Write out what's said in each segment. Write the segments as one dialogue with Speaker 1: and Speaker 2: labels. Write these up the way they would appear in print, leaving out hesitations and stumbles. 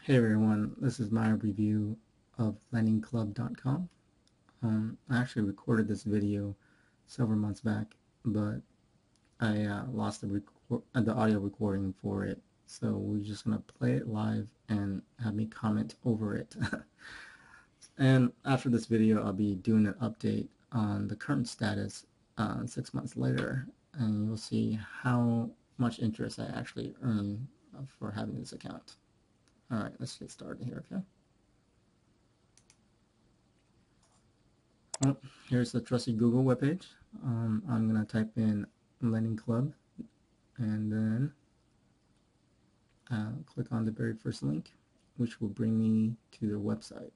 Speaker 1: Hey everyone, this is my review of lendingclub.com. I actually recorded this video several months back, but I lost the audio recording for it, so we're just gonna play it live and have me comment over it. And after this video, I'll be doing an update on the current status 6 months later, and you'll see how much interest I actually earn for having this account. Alright, let's get started here, okay? Well, here's the trusty Google webpage. I'm going to type in Lending Club and then click on the very first link, which will bring me to their website.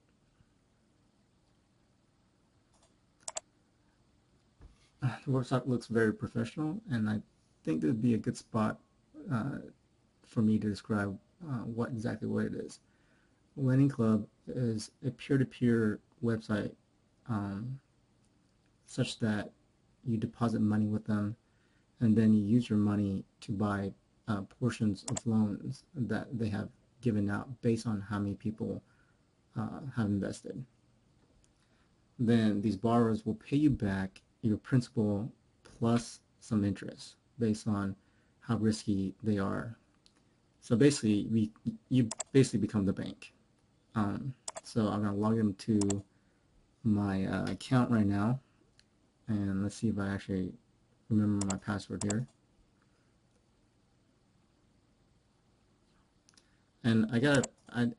Speaker 1: The website looks very professional, and I think this would be a good spot for me to describe what it is. Lending Club is a peer-to-peer website such that you deposit money with them and then you use your money to buy portions of loans that they have given out based on how many people have invested. Then these borrowers will pay you back your principal plus some interest based on how risky they are. So basically, you basically become the bank. So I'm going to log into my account right now, and let's see if I actually remember my password here. And I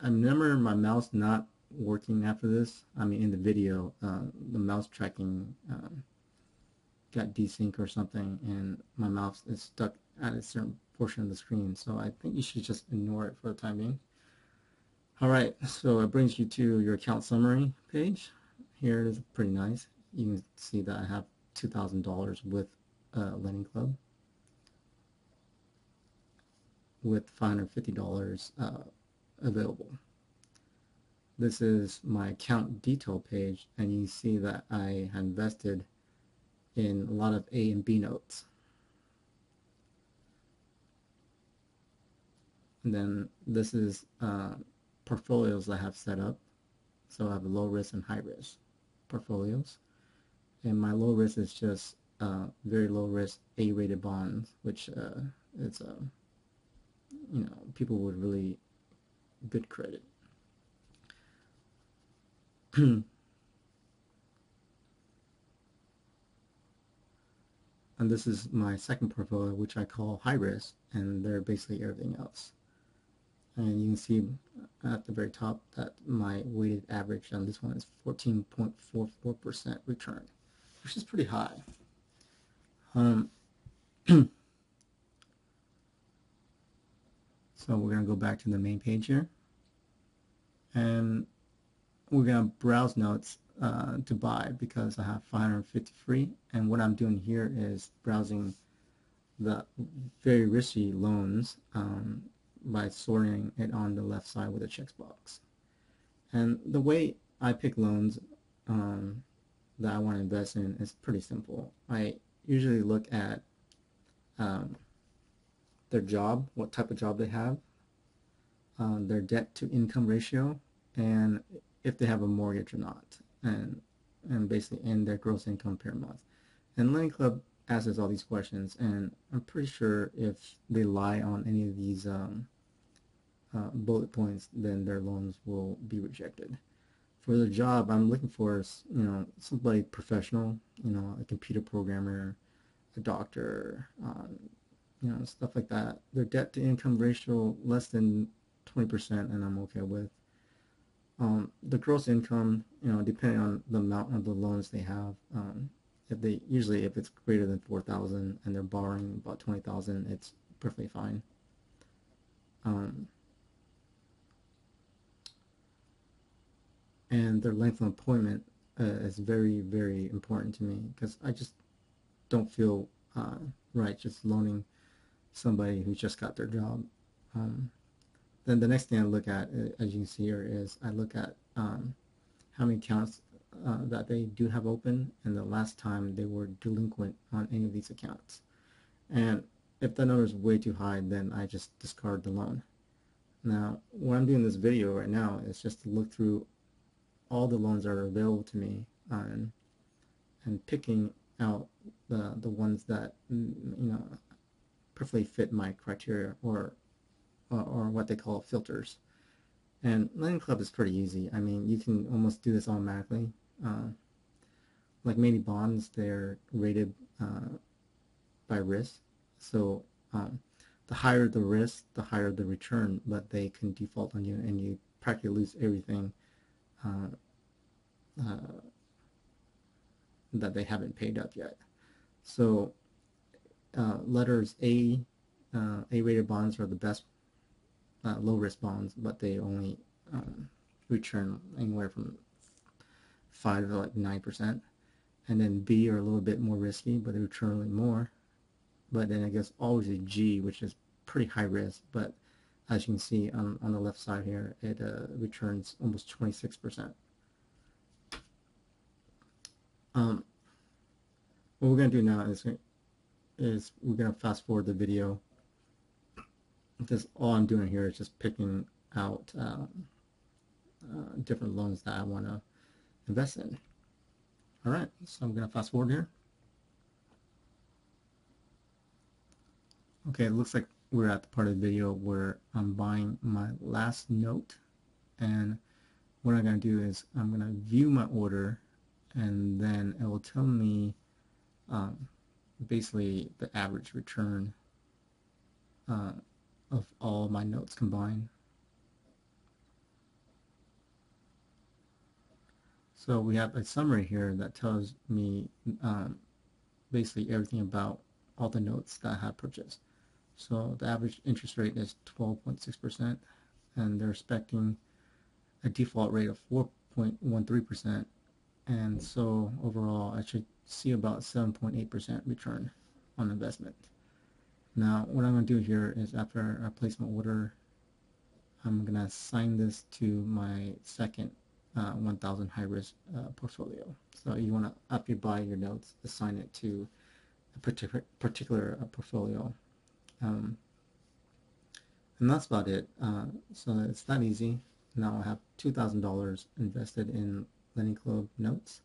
Speaker 1: remember my mouse not working after this. I mean, in the video, the mouse tracking got desync or something, and my mouse is stuck at a certain portion of the screen. So I think you should just ignore it for the time being. Alright, so it brings you to your account summary page. Here it is, pretty nice. You can see that I have $2,000 with Lending Club, with $550 available. This is my account detail page, and you can see that I have invested in a lot of A and B notes. And then this is portfolios I have set up. So I have low risk and high risk portfolios. And my low risk is just very low risk A-rated bonds, which it's people with really good credit. And this is my second portfolio, which I call high risk, and they're basically everything else. And you can see at the very top that my weighted average on this one is 14.44% return, which is pretty high. So we're going to go back to the main page here, and we're going to browse notes to buy because I have 550 free, and what I'm doing here is browsing the very risky loans by sorting it on the left side with a checkbox. And the way I pick loans that I want to invest in is pretty simple. I usually look at their job, what type of job they have, their debt to income ratio, and if they have a mortgage or not, and basically in their gross income per month. And Lending Club asks all these questions, and I'm pretty sure if they lie on any of these bullet points, then their loans will be rejected. For the job, I'm looking for somebody professional, a computer programmer, a doctor, stuff like that. Their debt to income ratio less than 20%, and I'm okay with. The gross income, depending on the amount of the loans they have, if it's greater than 4,000 and they're borrowing about 20,000, it's perfectly fine. And their length of employment is very, very important to me, because I just don't feel right just loaning somebody who just got their job. Then the next thing I look at, as you can see here, is I look at how many accounts that they do have open and the last time they were delinquent on any of these accounts. And if that number is way too high, then I just discard the loan. Now, what I'm doing in this video right now is just to look through all the loans that are available to me and picking out the ones that perfectly fit my criteria or what they call filters. And Lending Club is pretty easy. I mean, you can almost do this automatically. Like many bonds, they're rated by risk. So the higher the risk, the higher the return, but they can default on you and you practically lose everything that they haven't paid up yet. So letters A-rated bonds are the best low-risk bonds, but they only return anywhere from 5 to like 9%. And then B are a little bit more risky, but they return a little more. But then I guess always a G, which is pretty high risk, but as you can see on the left side here, it returns almost 26%. What we're going to do now is we're going to fast forward the video, because all I'm doing here is just picking out different loans that I want to invest in. Alright, so I'm going to fast forward here. Okay, it looks like we're at the part of the video where I'm buying my last note, and what I'm going to do is I'm going to view my order, and then it will tell me basically the average return of all my notes combined. So we have a summary here that tells me basically everything about all the notes that I have purchased. So the average interest rate is 12.6%, and they're expecting a default rate of 4.13%, and so overall I should see about 7.8% return on investment. Now what I'm going to do here is, after I place my order, I'm going to assign this to my second 1,000 high risk portfolio. So you want to, after you buy your notes, assign it to a particular portfolio. And that's about it. So it's that easy. Now I have $2,000 invested in Lending Club notes,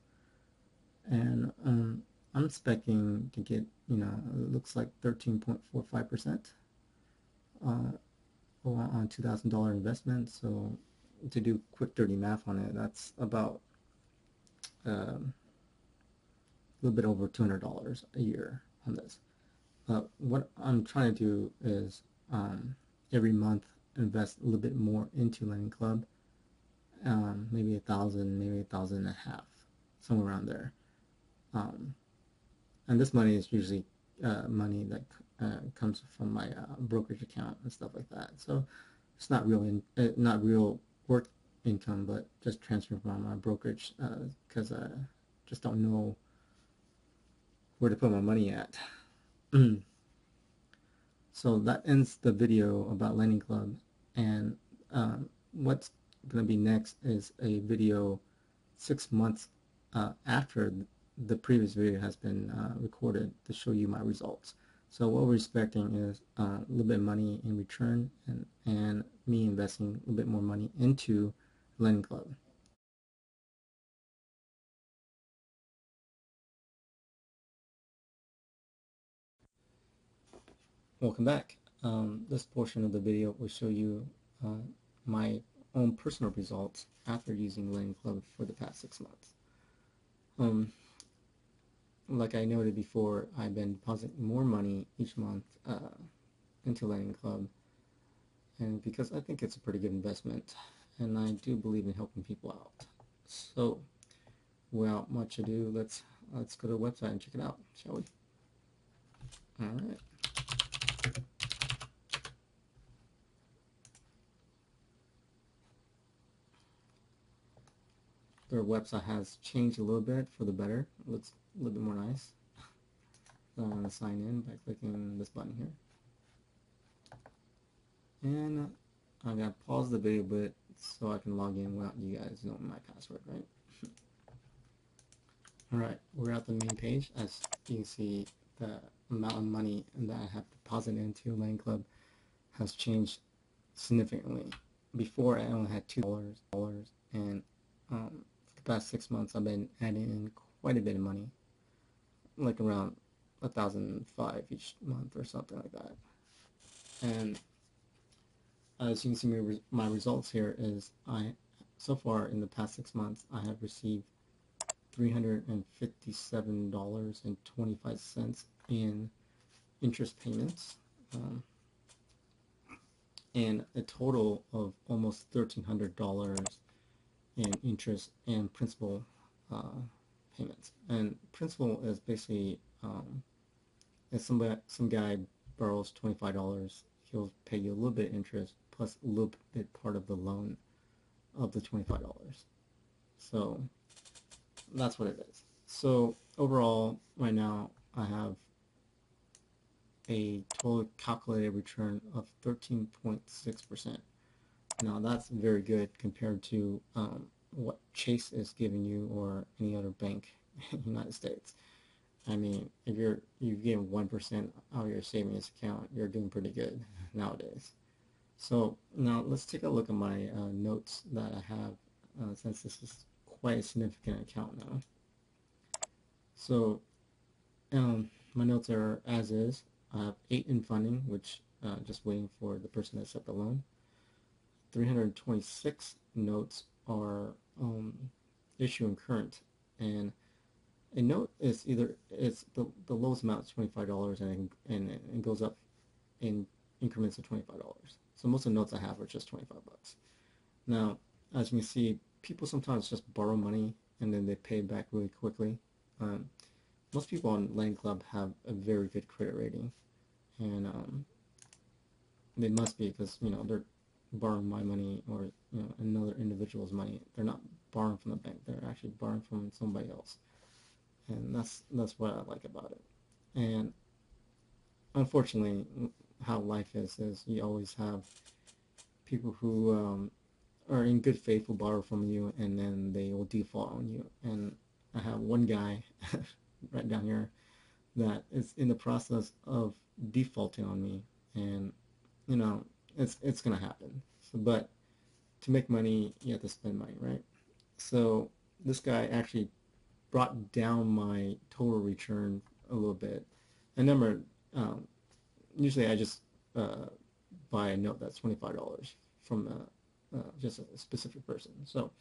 Speaker 1: and I'm expecting to get, it looks like 13.45% on $2,000 investment. So to do quick dirty math on it, that's about a little bit over $200 a year on this. What I'm trying to do is every month invest a little bit more into Lending Club, maybe 1,000, maybe 1,500, somewhere around there. And this money is usually money that comes from my brokerage account and stuff like that. So it's not real work income, but just transferring from my brokerage because I just don't know where to put my money at. So that ends the video about Lending Club, and what's going to be next is a video 6 months after the previous video has been recorded to show you my results. So what we're expecting is a little bit of money in return, and me investing a little bit more money into Lending Club. Welcome back. This portion of the video will show you my own personal results after using Lending Club for the past 6 months. Like I noted before, I've been depositing more money each month into Lending Club, and because I think it's a pretty good investment, and I do believe in helping people out. So without much ado, let's go to the website and check it out, shall we? Alright. Their website has changed a little bit for the better. It looks a little bit more nice. So I'm going to sign in by clicking this button here. And I'm going to pause the video a bit so I can log in without you guys knowing my password, right? Alright, we're at the main page. As you can see, the amount of money that I have deposited into Lending Club has changed significantly. Before I only had $2, and for the past 6 months I've been adding in quite a bit of money, like around 1,005 each month or something like that. And as you can see, my results here is so far in the past 6 months I have received $357.25 in interest payments, and a total of almost $1,300 in interest and principal payments. And principal is basically if some guy borrows $25, he'll pay you a little bit of interest plus a little bit part of the loan of the $25. So that's what it is. So overall, right now, I have a total calculated return of 13.6%. Now that's very good compared to what Chase is giving you or any other bank in the United States. I mean, if you get 1% out of your savings account, you're doing pretty good nowadays. So now let's take a look at my notes that I have, since this is quite a significant account now. So my notes are as is. I have 8 in funding, which just waiting for the person to accept the loan. 326 notes are issuing current, and a note is it's the lowest amount is $25, and it goes up in increments of $25. So most of the notes I have are just 25 bucks. Now, as you can see, people sometimes just borrow money and then they pay it back really quickly. Most people on Lending Club have a very good credit rating, and they must be, because they're borrowing my money or another individual's money. They're not borrowing from the bank; they're actually borrowing from somebody else, and that's what I like about it. And unfortunately, how life is you always have people who are in good faith will borrow from you, and then they will default on you. And I have one guy right down here that is in the process of defaulting on me, and it's gonna happen. So, but to make money, you have to spend money, right? So this guy actually brought down my total return a little bit. And number, usually I just buy a note that's $25 from just a specific person. So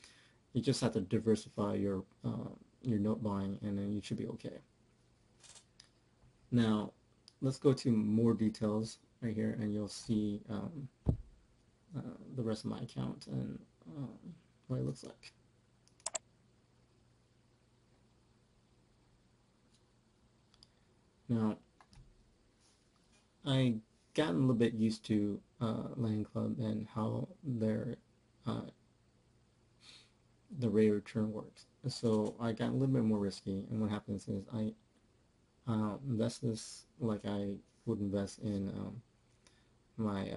Speaker 1: you just have to diversify your note buying, and then you should be okay. Now, let's go to more details right here, and you'll see the rest of my account and what it looks like. Now, I gotten a little bit used to Lending Club and how the rate of return works. So I got a little bit more risky, and what happens is I invest this like I would invest in my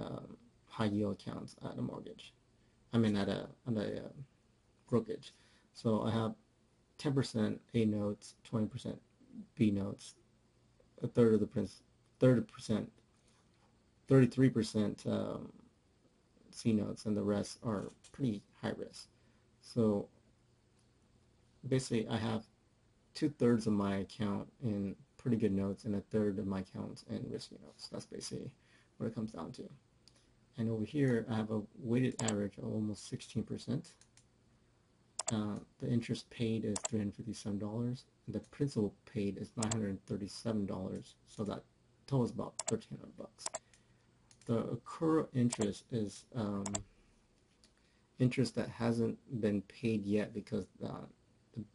Speaker 1: high yield accounts at a mortgage. I mean at a brokerage. So I have 10% A notes, 20% B notes, a third of the 30%, 33% C notes, and the rest are pretty high risk. So basically, I have 2/3 of my account in pretty good notes and a third of my account in risky notes. That's basically what it comes down to. And over here, I have a weighted average of almost 16%. The interest paid is $357. The principal paid is $937. So that totals about $1,300. The accrual interest is interest that hasn't been paid yet because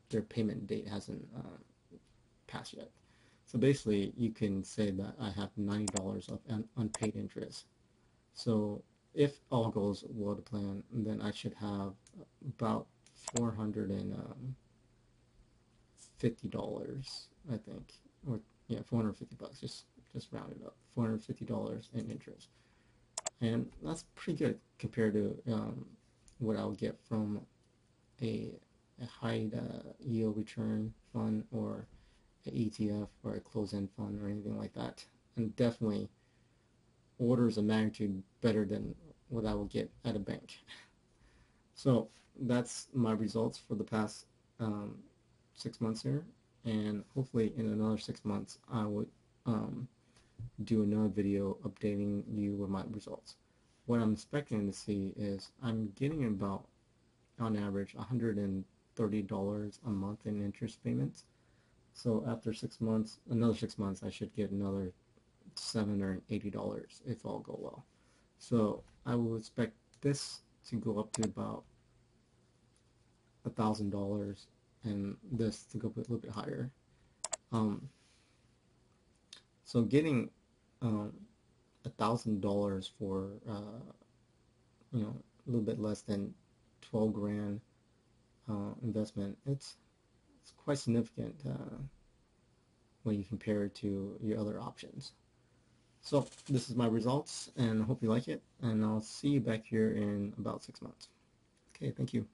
Speaker 1: their payment date hasn't passed yet. So basically, you can say that I have $90 of unpaid interest. So if all goes well to plan, then I should have about $450, I think, or yeah, $450. Just round it up, $450 in interest, and that's pretty good compared to what I'll get from a high yield return fund or an ETF or a closed-end fund or anything like that, and definitely orders of magnitude better than what I will get at a bank. So that's my results for the past 6 months here, and hopefully in another 6 months I would do another video updating you with my results. What I'm expecting to see is I'm getting about, on average, $130 a month in interest payments. So after 6 months, another 6 months, I should get another $7 or $80 if all go well. So I will expect this to go up to about $1,000 and this to go a little bit higher. So getting $1,000 for a little bit less than 12 grand investment, it's quite significant when you compare it to your other options. So this is my results, and I hope you like it, and I'll see you back here in about 6 months. Okay, thank you.